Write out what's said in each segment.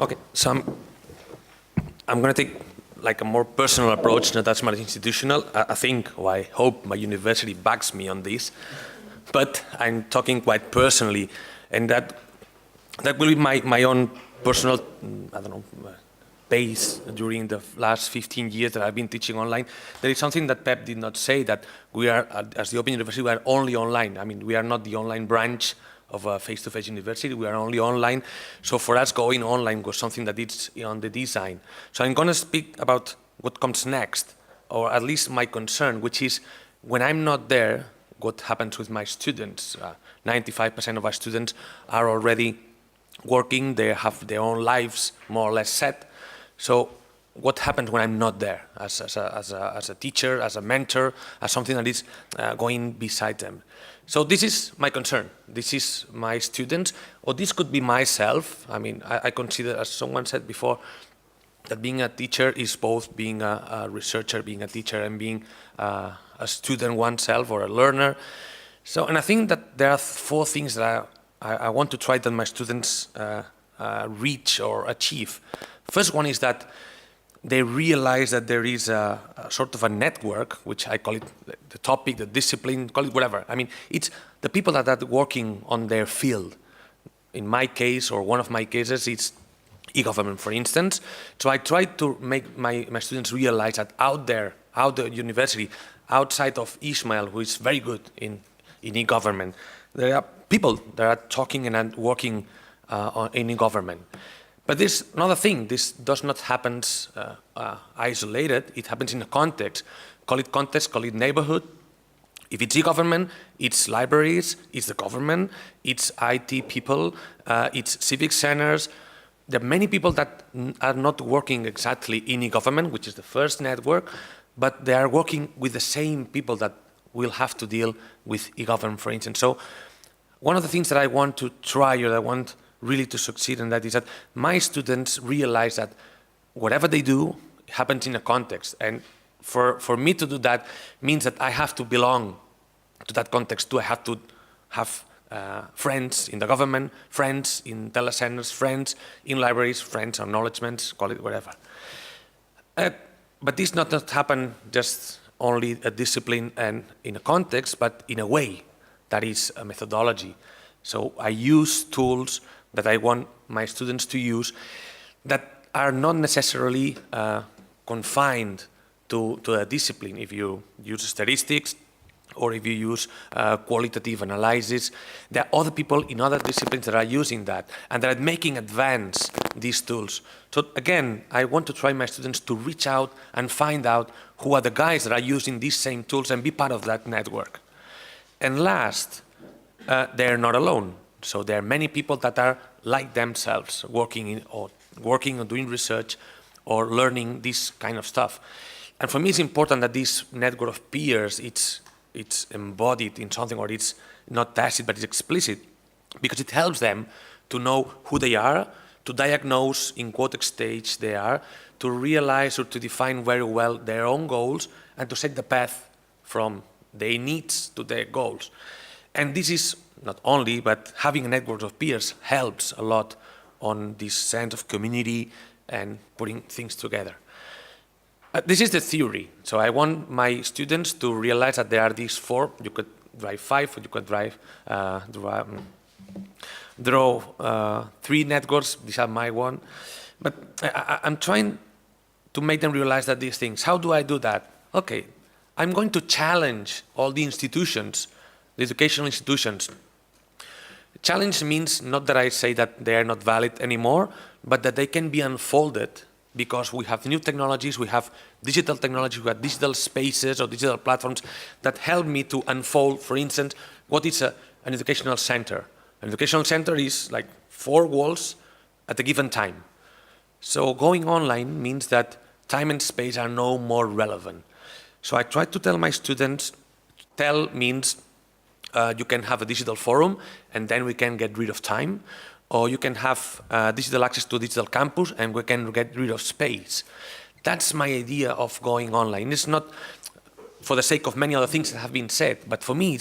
Okay, so I'm going to take like a more personal approach, not as much institutional. I think, or I hope my university backs me on this, but I'm talking quite personally, and that will be my own personal, I don't know, pace during the last 15 years that I've been teaching online. There is something that Pep did not say, that we are, as the Open University, we are only online. I mean, we are not the online branch of a face-to-face university, we are only online. So for us, going online was something that is on the design. So I'm gonna speak about what comes next, or at least my concern, which is when I'm not there, what happens with my students. 95% of our students are already working, they have their own lives more or less set. So what happens when I'm not there as a teacher, as a mentor, as something that is going beside them? So this is my concern. This is my students, or this could be myself. I mean, I consider, as someone said before, that being a teacher is both being a researcher, being a teacher, and being a student oneself, or a learner. So, and I think that there are 4 things that I want to try that my students reach or achieve. First one is that they realize that there is a sort of a network, which I call it the topic, the discipline, call it whatever. I mean, it's the people that are working on their field. In my case, or one of my cases, it's e-government, for instance. So I try to make my students realize that out there, out the university, outside of Ismael, who is very good in e-government, there are people that are talking and working in e-government. But there's another thing, this does not happen isolated, it happens in a context. Call it neighborhood. If it's e-government, it's libraries, it's the government, it's IT people, it's civic centers. There are many people that are not working exactly in e-government, which is the first network, but they are working with the same people that will have to deal with e-government, for instance. So one of the things that I want to try, or I want really to succeed in, that is that my students realize that whatever they do happens in a context. And for me to do that means that I have to belong to that context too. I have to have friends in the government, friends in telecenters, friends in libraries, friends on acknowledgements, call it whatever. But this does not happen just only a discipline and in a context, but in a way that is a methodology. So I use tools that I want my students to use that are not necessarily confined to a discipline. If you use statistics, or if you use qualitative analysis, there are other people in other disciplines that are using that, and that are making advance these tools. So again, I want to try my students to reach out and find out who are the guys that are using these same tools and be part of that network. And last, they're not alone. So there are many people that are like themselves, working on doing research or learning this kind of stuff. And for me, it's important that this network of peers, it's embodied in something, or it's not tacit, but it's explicit, because it helps them to know who they are, to diagnose in what stage they are, to realize or to define very well their own goals, and to set the path from their needs to their goals. And this is not only, but having a network of peers helps a lot on this sense of community and putting things together. This is the theory. So I want my students to realize that there are these 4, you could drive 5, or you could draw 3 networks. These are my one. But I'm trying to make them realize that these things. How do I do that? Okay, I'm going to challenge all the institutions, the educational institutions. Challenge means not that I say that they are not valid anymore, but that they can be unfolded, because we have new technologies, we have digital technology, we have digital spaces or digital platforms that help me to unfold, for instance, what is an educational center. An educational center is like 4 walls at a given time. So going online means that time and space are no more relevant. So I try to tell my students, tell means you can have a digital forum and then we can get rid of time, or you can have digital access to a digital campus and we can get rid of space. That's my idea of going online. It's not for the sake of many other things that have been said, but for me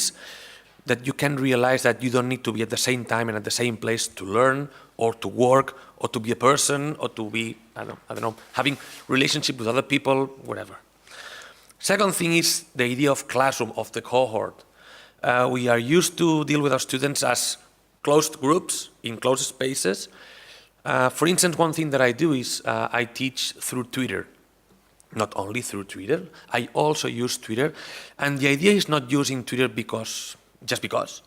that you can realize that you don't need to be at the same time and at the same place to learn or to work or to be a person or to be, I don't know, having relationship with other people, whatever. Second thing is the idea of classroom, of the cohort. We are used to deal with our students as closed groups in closed spaces. For instance, one thing that I do is I teach through Twitter. Not only through Twitter, I also use Twitter. And the idea is not using Twitter just because,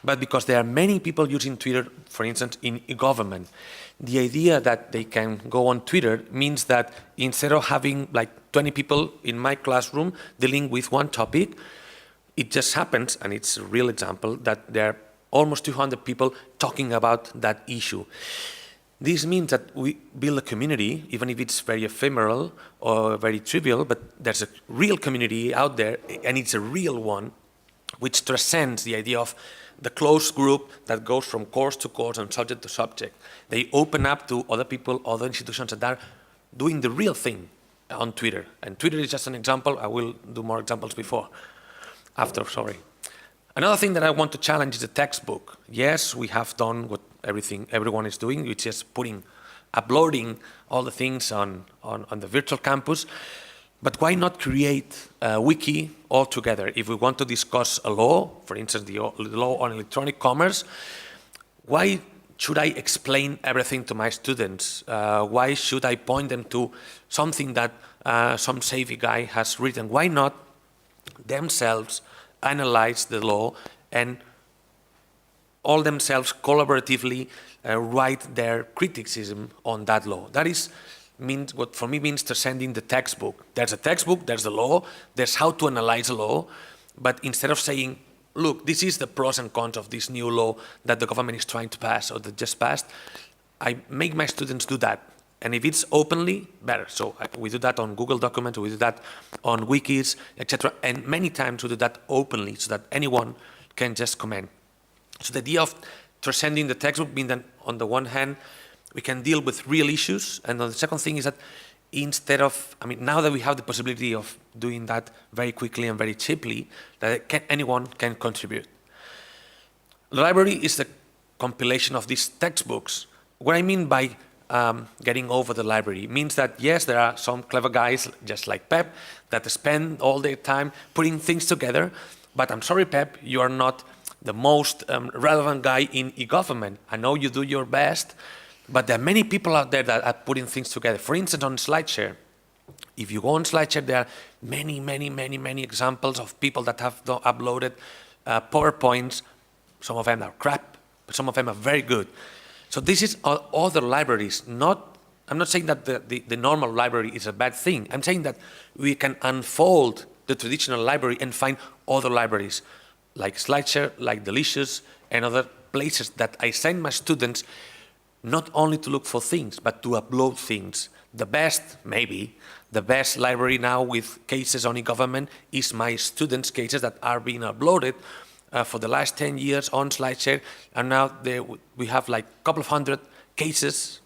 but because there are many people using Twitter, for instance, in government. The idea that they can go on Twitter means that instead of having like 20 people in my classroom dealing with one topic, it just happens, and it's a real example, that there are almost 200 people talking about that issue. This means that we build a community, even if it's very ephemeral or very trivial, but there's a real community out there, and it's a real one, which transcends the idea of the closed group that goes from course to course and subject to subject. They open up to other people, other institutions that are doing the real thing on Twitter. And Twitter is just an example. I will do more examples after. Another thing that I want to challenge is the textbook. Yes, we have done what everyone is doing, which is uploading all the things on the virtual campus. But why not create a wiki altogether? If we want to discuss a law, for instance, the law on electronic commerce, why should I explain everything to my students? Why should I point them to something that some savvy guy has written? Why not themselves analyze the law and all themselves collaboratively write their criticism on that law? That means what for me means transcending the textbook. There's a textbook, there's the law, there's how to analyze a law, but instead of saying, look, this is the pros and cons of this new law that the government is trying to pass or that just passed, I make my students do that. And if it's openly, better. So we do that on Google Documents, we do that on wikis, etc. And many times we do that openly so that anyone can just comment. So the idea of transcending the textbook means that on the one hand, we can deal with real issues. And the second thing is that instead of, now that we have the possibility of doing that very quickly and very cheaply, that anyone can contribute. The library is the compilation of these textbooks. What I mean by getting over the library means that, yes, there are some clever guys, just like Pep, that spend all their time putting things together. But I'm sorry, Pep, you are not the most relevant guy in e-government. I know you do your best, but there are many people out there that are putting things together. For instance, on SlideShare, if you go on SlideShare, there are many examples of people that have uploaded PowerPoints. Some of them are crap, but some of them are very good. So this is other libraries. I'm not saying that the normal library is a bad thing. I'm saying that we can unfold the traditional library and find other libraries like SlideShare, like Delicious, and other places that I send my students not only to look for things, but to upload things. The best library now with cases on e-government is my students' cases that are being uploaded for the last 10 years on SlideShare, and now we have like a couple of hundred cases,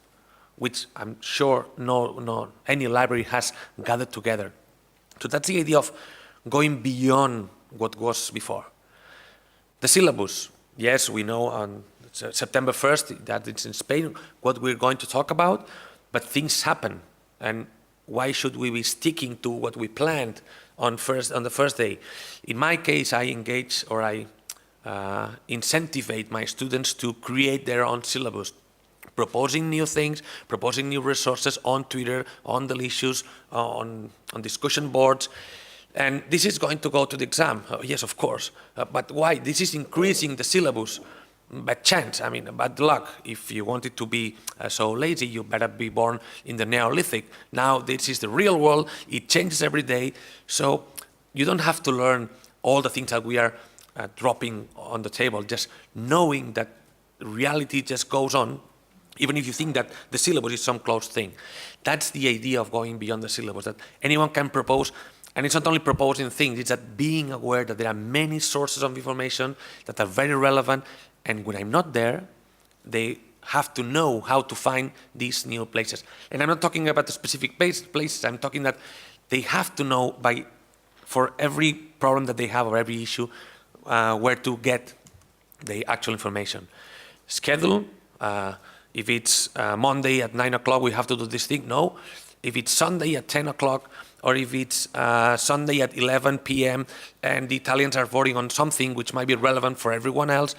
which I'm sure no any library has gathered together. So that's the idea of going beyond what was before. The syllabus, yes, we know on September 1st that it's in Spain what we're going to talk about, but things happen, and why should we be sticking to what we planned on the first day? In my case, I engage or I incentivate my students to create their own syllabus, proposing new things, proposing new resources on Twitter, on Delicious, on discussion boards. And this is going to go to the exam. Yes, of course. But why? This is increasing the syllabus. Bad chance, bad luck. If you wanted to be so lazy, you better be born in the Neolithic. Now this is the real world. It changes every day. So you don't have to learn all the things that we are dropping on the table, just knowing that reality just goes on, even if you think that the syllabus is some closed thing. That's the idea of going beyond the syllabus, that anyone can propose. And it's not only proposing things, it's that being aware that there are many sources of information that are very relevant, and when I'm not there, they have to know how to find these new places. And I'm not talking about the specific places, I'm talking that they have to know for every problem that they have or every issue, where to get the actual information. Schedule, if it's Monday at 9 o'clock, we have to do this thing. No. If it's Sunday at 10 o'clock, or if it's Sunday at 11 p.m. and the Italians are voting on something which might be relevant for everyone else,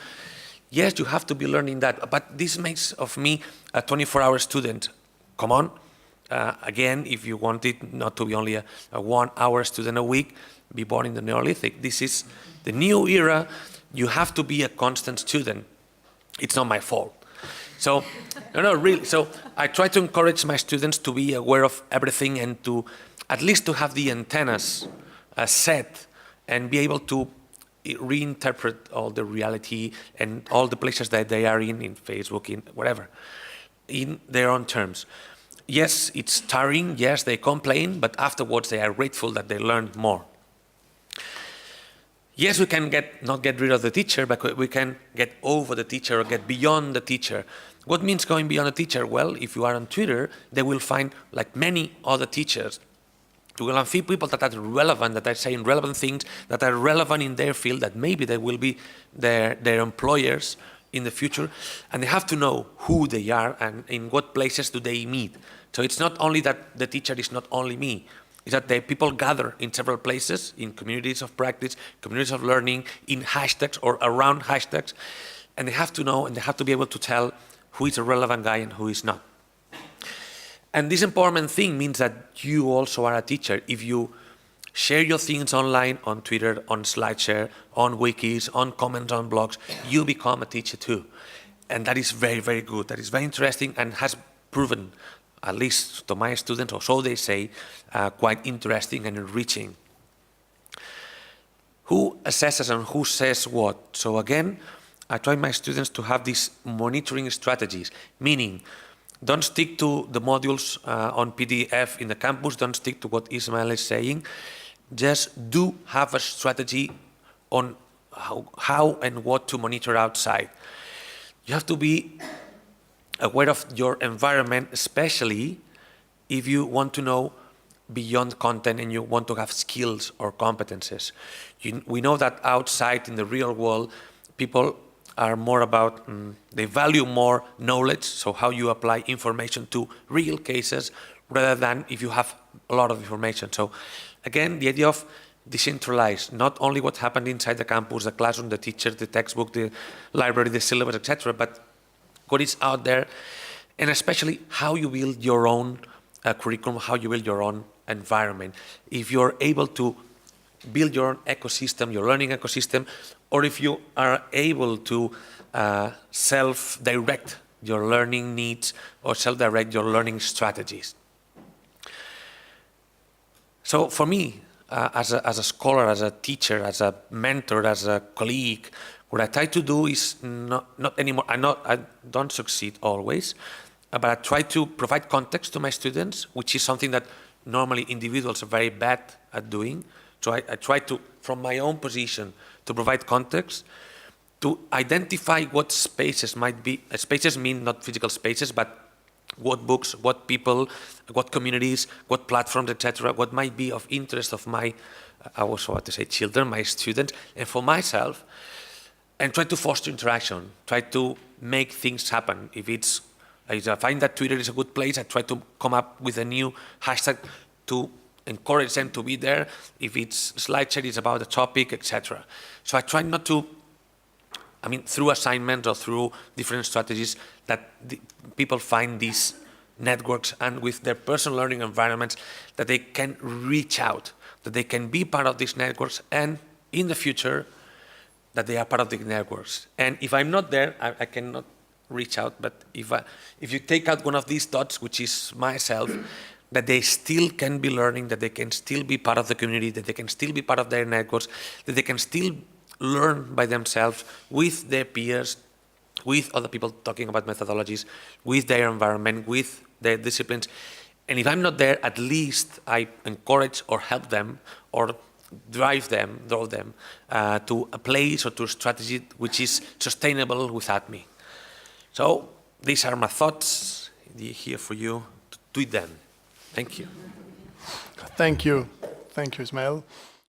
yes, you have to be learning that. But this makes of me a 24-hour student. Come on. Again, if you want it not to be only a 1-hour student a week, be born in the Neolithic. This is the new era. You have to be a constant student. It's not my fault. So, no, really. So I try to encourage my students to be aware of everything and to at least to have the antennas set and be able to reinterpret all the reality and all the places that they are in Facebook, in whatever, in their own terms. Yes, it's tiring. Yes, they complain, but afterwards they are grateful that they learned more. Yes, we can not get rid of the teacher, but we can get over the teacher or get beyond the teacher. What means going beyond the teacher? Well, if you are on Twitter, they will find, like many other teachers, you will find people that are relevant, that are saying relevant things, that are relevant in their field, that maybe they will be their employers in the future, and they have to know who they are and in what places do they meet. So it's not only that the teacher is not only me, it's that the people gather in several places, in communities of practice, communities of learning, in hashtags or around hashtags, and they have to know and they have to be able to tell who is a relevant guy and who is not. And this empowerment thing means that you also are a teacher. If you share your things online, on Twitter, on SlideShare, on wikis, on comments on blogs, you become a teacher too. And that is very, very good. That is very interesting and has proven, at least to my students, or so they say, quite interesting and enriching. Who assesses and who says what? So again, I try my students to have these monitoring strategies, meaning don't stick to the modules on PDF in the campus, don't stick to what Ismael is saying, just do have a strategy on how and what to monitor outside. You have to be aware of your environment, especially if you want to know beyond content and you want to have skills or competences. We know that outside in the real world, people are more about, they value more knowledge, so how you apply information to real cases rather than if you have a lot of information. So again, the idea of decentralized, not only what happened inside the campus, the classroom, the teacher, the textbook, the library, the syllabus, etc., but what is out there, and especially how you build your own curriculum, how you build your own environment. If you're able to build your own ecosystem, your learning ecosystem, or if you are able to self-direct your learning needs or self-direct your learning strategies. So for me, as a scholar, as a teacher, as a mentor, as a colleague, what I try to do is not anymore, I don't succeed always, but I try to provide context to my students, which is something that normally individuals are very bad at doing. So I try to, from my own position, to provide context, to identify what spaces might be. Spaces mean not physical spaces, but what books, what people, what communities, what platforms, etc., what might be of interest of my, I also want to say children, my students, and for myself, and try to foster interaction, try to make things happen. If I find that Twitter is a good place, I try to come up with a new hashtag to encourage them to be there. If it's SlideShare, it's about the topic, etc. So I try not to, through assignments or through different strategies, that people find these networks and with their personal learning environments that they can reach out, that they can be part of these networks, and in the future, that they are part of the networks. And if I'm not there, I cannot reach out, but if you take out one of these dots, which is myself, that they still can be learning, that they can still be part of the community, that they can still be part of their networks, that they can still learn by themselves with their peers, with other people talking about methodologies, with their environment, with their disciplines. And if I'm not there, at least I encourage or help them or draw them to a place or to a strategy which is sustainable without me. So these are my thoughts here for you to tweet them. Thank you. Thank you. Thank you, Ismael.